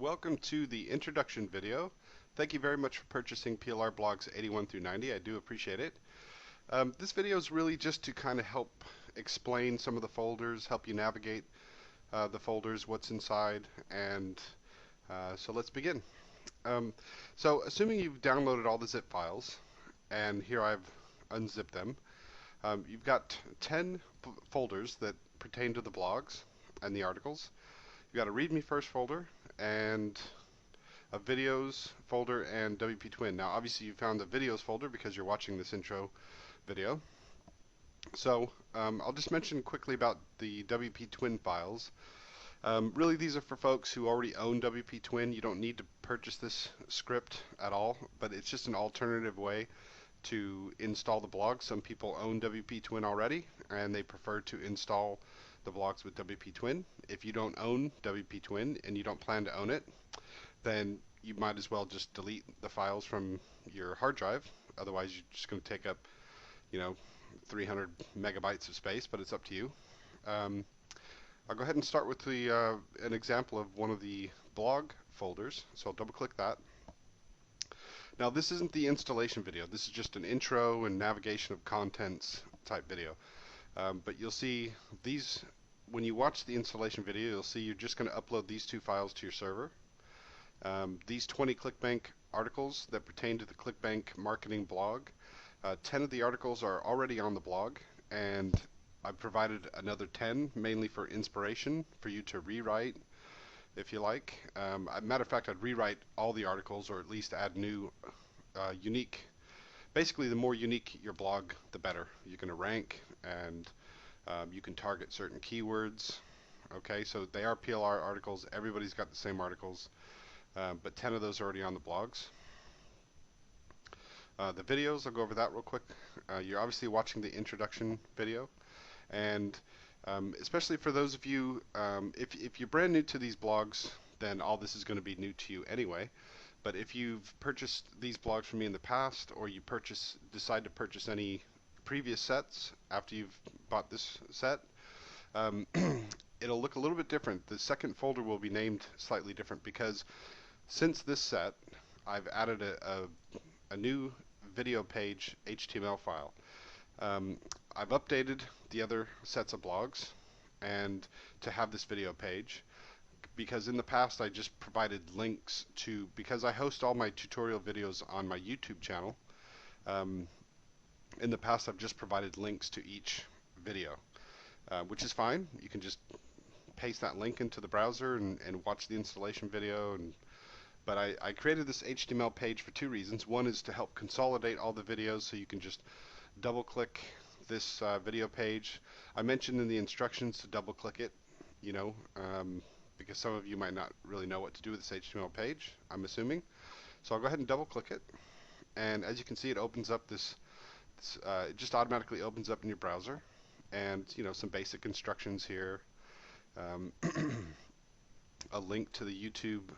Welcome to the introduction video. Thank you very much for purchasing PLR blogs 81 through 90. I do appreciate it. This video is really just to kind of help explain some of the folders, help you navigate the folders, what's inside, and so let's begin. So assuming you've downloaded all the zip files, and here I've unzipped them, you've got 10 folders that pertain to the blogs and the articles. You've got a README first folder and a videos folder and WP Twin. Now obviously you found the videos folder because you're watching this intro video. So I'll just mention quickly about the WP Twin files. Really these are for folks who already own WP Twin. You don't need to purchase this script at all, but it's just an alternative way to install the blog. Some people own WP Twin already and they prefer to install the blogs with WP Twin. If you don't own WP Twin and you don't plan to own it, then you might as well just delete the files from your hard drive. Otherwise you're just going to take up 300 megabytes of space, but it's up to you. I'll go ahead and start with an example of one of the blog folders. So I'll double click that. Now this isn't the installation video. This is just an intro and navigation of contents type video. But you'll see these, when you watch the installation video, you'll see you're just going to upload these two files to your server. These 20 ClickBank articles that pertain to the ClickBank marketing blog, 10 of the articles are already on the blog, and I've provided another 10 mainly for inspiration for you to rewrite if you like. Matter of fact, I'd rewrite all the articles or at least add new unique. Basically, the more unique your blog, the better. You're going to rank, and you can target certain keywords. Okay, so they are PLR articles. Everybody's got the same articles, but 10 of those are already on the blogs. The videos, I'll go over that real quick. You're obviously watching the introduction video, and especially for those of you, if you're brand new to these blogs, then all this is going to be new to you anyway. But if you've purchased these blogs from me in the past, or you decide to purchase any previous sets after you've bought this set, it'll look a little bit different. The second folder will be named slightly different because since this set, I've added a new video page HTML file. I've updated the other sets of blogs and to have this video page, because in the past I just provided links to, because I host all my tutorial videos on my YouTube channel, in the past I've just provided links to each video, which is fine. You can just paste that link into the browser and watch the installation video. But I created this HTML page for two reasons. One is to help consolidate all the videos so you can just double click this video page. I mentioned in the instructions to double click it, because some of you might not really know what to do with this HTML page, I'm assuming. So I'll go ahead and double click it, and as you can see, it opens up it just automatically opens up in your browser, and some basic instructions here, a link to the YouTube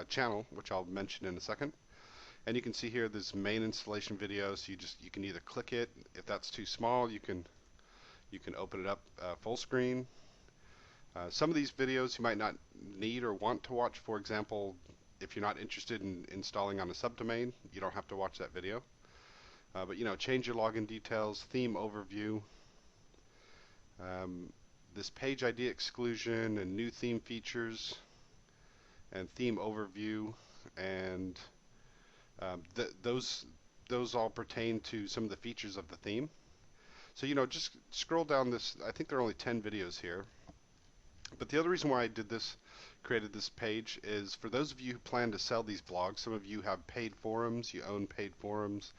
channel, which I'll mention in a second. And you can see here this main installation video, so you can either click it. If that's too small, you can open it up full screen. Some of these videos you might not need or want to watch. For example, if you're not interested in installing on a subdomain, you don't have to watch that video. But change your login details, theme overview, this page ID exclusion and new theme features, and theme overview, and those all pertain to some of the features of the theme. So just scroll down this. I think there are only 10 videos here. But the other reason why I created this page is for those of you who plan to sell these blogs. Some of you have paid forums, you own paid forums,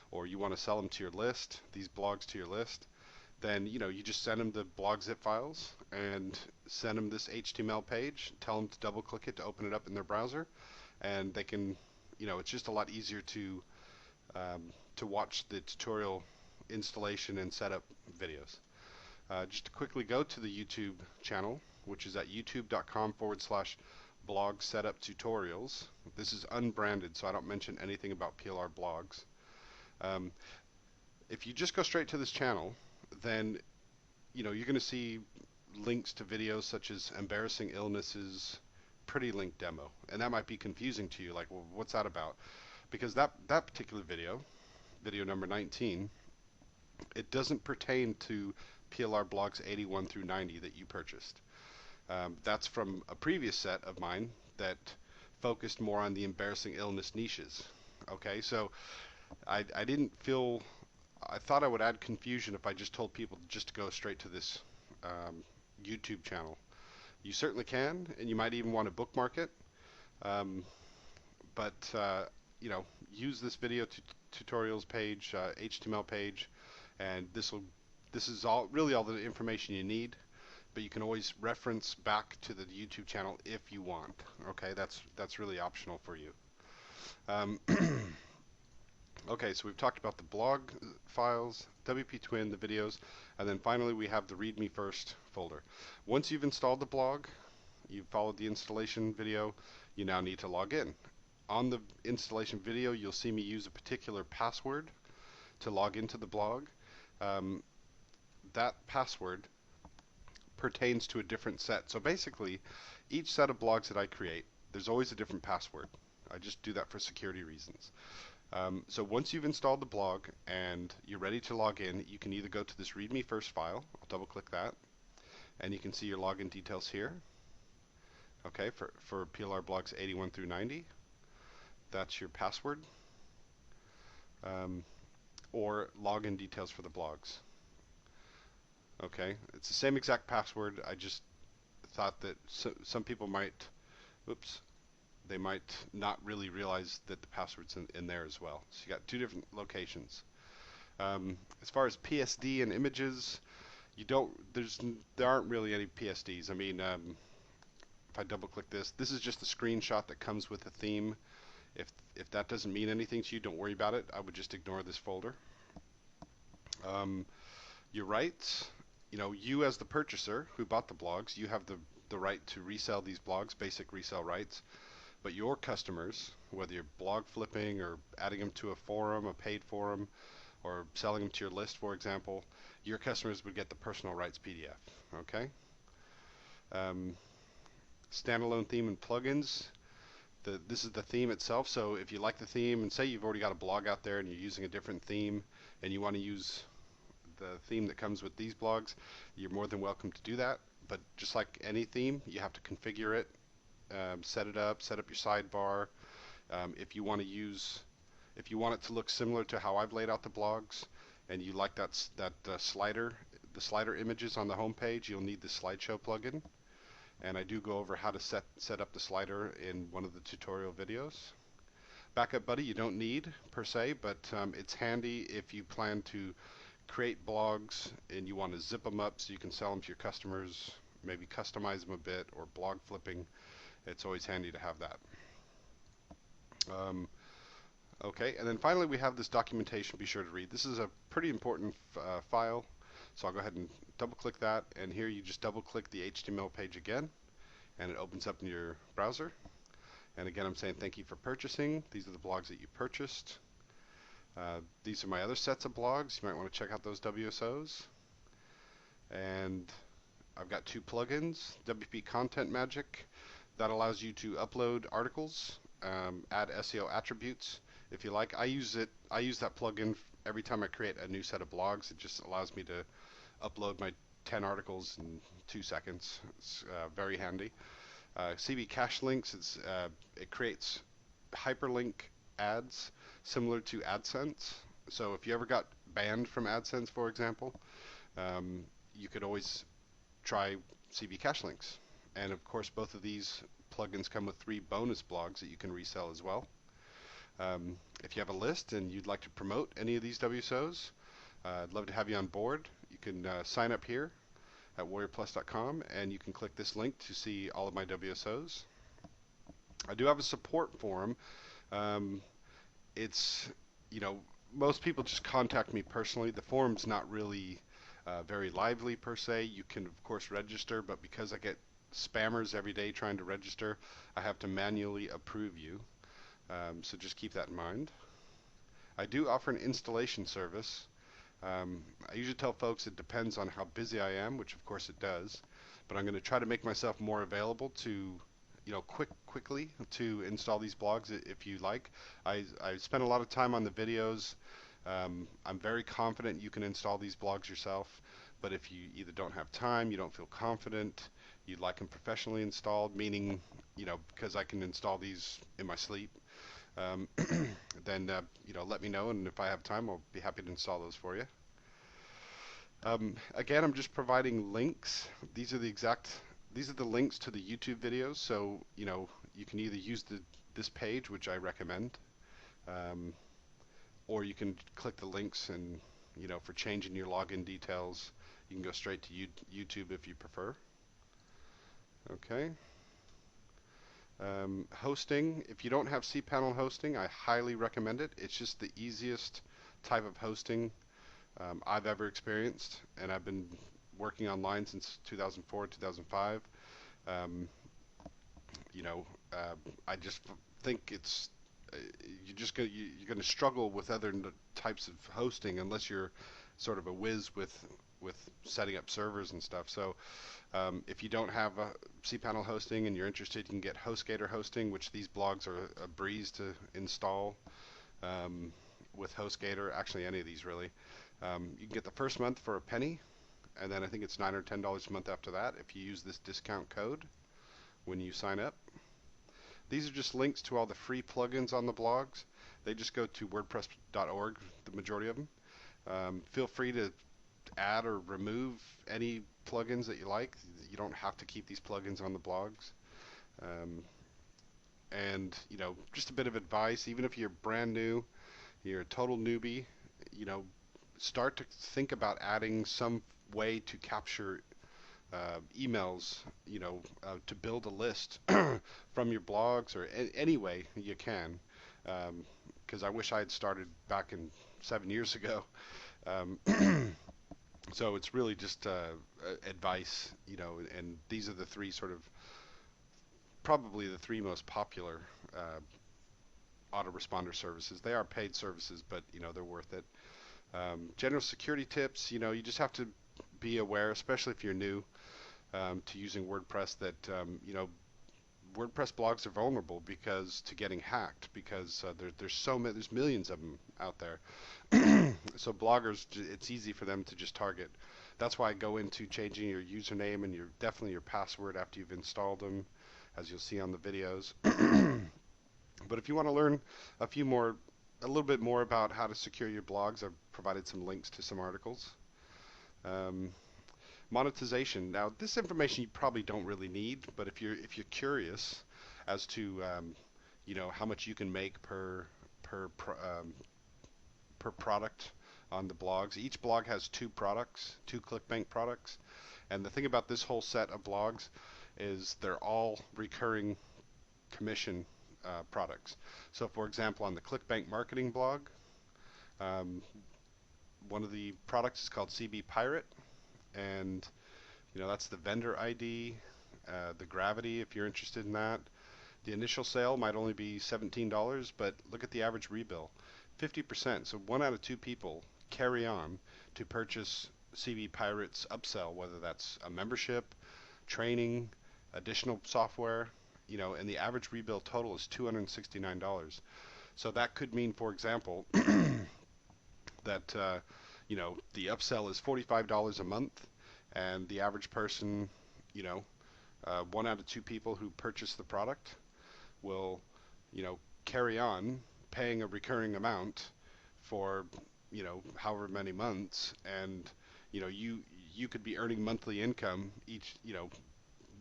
or you want to sell them to your list, these blogs to your list. Then you just send them the blog zip files and send them this HTML page. Tell them to double click it to open it up in their browser, and they can, it's just a lot easier to watch the tutorial installation and setup videos. Just to quickly go to the YouTube channel, which is at youtube.com/blog setup tutorials. This is unbranded, so I don't mention anything about PLR blogs. If you just go straight to this channel, then you're going to see links to videos such as embarrassing illnesses, pretty link demo, and that might be confusing to you, like, well, what's that about? Because that particular video, video number 19, it doesn't pertain to PLR blogs 81 through 90 that you purchased. That's from a previous set of mine that focused more on the embarrassing illness niches. Okay, so I didn't feel, I thought I would add confusion if I just told people just to go straight to this YouTube channel. You certainly can, and you might even want to bookmark it. Um, but you know, use this video tutorials page, HTML page, and this is all really all the information you need. But you can always reference back to the YouTube channel if you want. Okay, that's really optional for you. Um, okay, so we've talked about the blog files, WP Twin, the videos, and then finally we have the README First folder. Once you've installed the blog, you've followed the installation video, you now need to log in. On the installation video, you'll see me use a particular password to log into the blog. That password pertains to a different set. So basically, each set of blogs that I create, there's always a different password. I just do that for security reasons. So once you've installed the blog and you're ready to log in, you can either go to this README First file, I'll double click that, and you can see your login details here. Okay, for PLR blogs 81 through 90, that's your password, or login details for the blogs. Okay, it's the same exact password. I just thought that some people might, oops, they might not really realize that the password's in there as well. So you got two different locations. As far as PSD and images, there aren't really any PSDs. I mean, if I double click this is just the screenshot that comes with the theme. If that doesn't mean anything to you, don't worry about it. I would just ignore this folder. Your rights, you know, you as the purchaser who bought the blogs, you have the right to resell these blogs, basic resale rights. But your customers, whether you're blog flipping or adding them to a forum, a paid forum, or selling them to your list, for example, your customers would get the personal rights PDF. Okay. Standalone theme and plugins. This is the theme itself. So if you like the theme, and say you've already got a blog out there and you're using a different theme, and you want to use the theme that comes with these blogs, you're more than welcome to do that. But just like any theme, you have to configure it, set it up, set up your sidebar. If you want it to look similar to how I've laid out the blogs, and you like that slider, the slider images on the home page, you'll need the slideshow plugin. And I do go over how to set up the slider in one of the tutorial videos. Backup Buddy you don't need per se, but it's handy if you plan to create blogs and you want to zip them up so you can sell them to your customers, maybe customize them a bit, or blog flipping. It's always handy to have that. Okay, and then finally we have this documentation. Be sure to read. This is a pretty important file, so I'll go ahead and double click that, and here you just double click the HTML page again, and it opens up in your browser. And again, I'm saying thank you for purchasing. These are the blogs that you purchased. These are my other sets of blogs. You might want to check out those WSOs. And I've got two plugins, WP Content Magic, that allows you to upload articles, add SEO attributes if you like. I use that plugin every time I create a new set of blogs. It just allows me to upload my 10 articles in 2 seconds. It's very handy. CB Cache Links, it creates hyperlink ads similar to AdSense. So if you ever got banned from AdSense, for example, you could always try CB Cache Links. And of course, both of these plugins come with 3 bonus blogs that you can resell as well. If you have a list and you'd like to promote any of these WSOs, I'd love to have you on board. You can sign up here at warriorplus.com, and you can click this link to see all of my WSOs. I do have a support forum. It's, you know, most people just contact me personally. The forum's not really very lively per se. You can of course register, but because I get spammers every day trying to register, I have to manually approve you. So just keep that in mind. I do offer an installation service. I usually tell folks it depends on how busy I am, which of course it does, but I'm going to try to make myself more available to quickly to install these blogs if you like. I spent a lot of time on the videos. I'm very confident you can install these blogs yourself, but if you either don't have time, you don't feel confident, you'd like them professionally installed, meaning, because I can install these in my sleep, um, then, let me know, and if I have time, I'll be happy to install those for you. Again, I'm just providing links. These are the links to the YouTube videos. So, you can either use this page, which I recommend, um, or you can click the links and, for changing your login details, you can go straight to YouTube if you prefer. Okay. Hosting, if you don't have cPanel hosting, I highly recommend it. It's just the easiest type of hosting I've ever experienced, and I've been working online since 2004, 2005. Um, you know, I just think it's you're going to struggle with other types of hosting unless you're sort of a whiz with setting up servers and stuff. So if you don't have a cPanel hosting and you're interested, you can get HostGator hosting, which these blogs are a breeze to install with HostGator. Actually, any of these really. You can get the first month for a penny, and then I think it's $9 or $10 a month after that if you use this discount code when you sign up. These are just links to all the free plugins on the blogs. They just go to wordpress.org, the majority of them. Feel free to add or remove any plugins that you like. You don't have to keep these plugins on the blogs. And, just a bit of advice, even if you're brand new, you're a total newbie, start to think about adding some way to capture emails, to build a list from your blogs or any way you can. Because I wish I had started back in 7 years ago. Um, so it's really just advice, and these are the three probably the three most popular autoresponder services. They are paid services, but they're worth it. General security tips, you just have to be aware, especially if you're new to using WordPress, that WordPress blogs are vulnerable to getting hacked because there's millions of them out there. So bloggers, it's easy for them to just target. That's why I go into changing your username and definitely your password after you've installed them, as you'll see on the videos. But if you want to learn a little bit more about how to secure your blogs, I've provided some links to some articles. Monetization. Now, this information you probably don't really need, but if you're curious as to how much you can make per product on the blogs, each blog has two ClickBank products, and the thing about this whole set of blogs is they're all recurring commission products. So, for example, on the ClickBank marketing blog, one of the products is called CB Pirate, and that's the vendor ID, the gravity if you're interested in that. The initial sale might only be $17, but look at the average rebill, 50%. So 1 out of 2 people carry on to purchase CB Pirate's upsell, whether that's a membership, training, additional software, and the average rebill total is $269. So that could mean, for example, that the upsell is $45 a month, and the average person, 1 out of 2 people who purchase the product will, carry on paying a recurring amount for, however many months, and you could be earning monthly income each,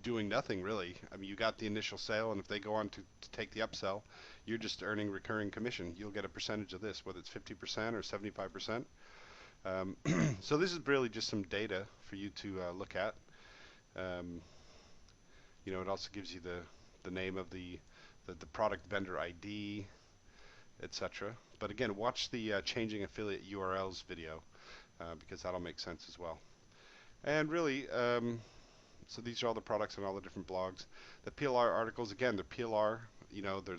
doing nothing really. I mean, you got the initial sale, and if they go on to take the upsell, you're just earning recurring commission. You'll get a percentage of this, whether it's 50% or 75%. So this is really just some data for you to look at. It also gives you the name of the product vendor ID, etc. But again, watch the changing affiliate URLs video because that'll make sense as well. And really, so these are all the products on all the different blogs. The PLR articles, again, they're PLR.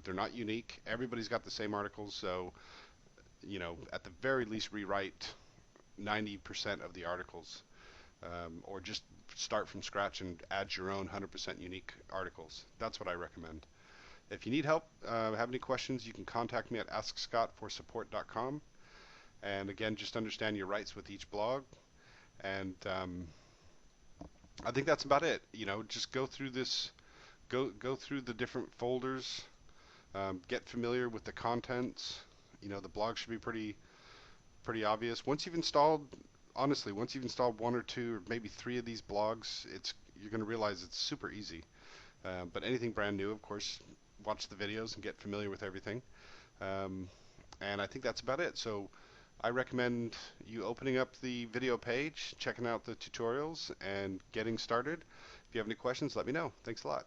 They're not unique. Everybody's got the same articles, so at the very least, rewrite 90% of the articles, or just start from scratch and add your own 100% unique articles. That's what I recommend. If you need help, have any questions, you can contact me at askscottforsupport.com. And again, just understand your rights with each blog. And I think that's about it. You know, just go through this, go through the different folders, get familiar with the contents. You know, the blog should be pretty obvious. Once you've installed, honestly, once you've installed one or two or maybe three of these blogs, you're going to realize it's super easy. But anything brand new, of course, watch the videos and get familiar with everything. And I think that's about it. So I recommend you opening up the video page, checking out the tutorials, and getting started. If you have any questions, let me know. Thanks a lot.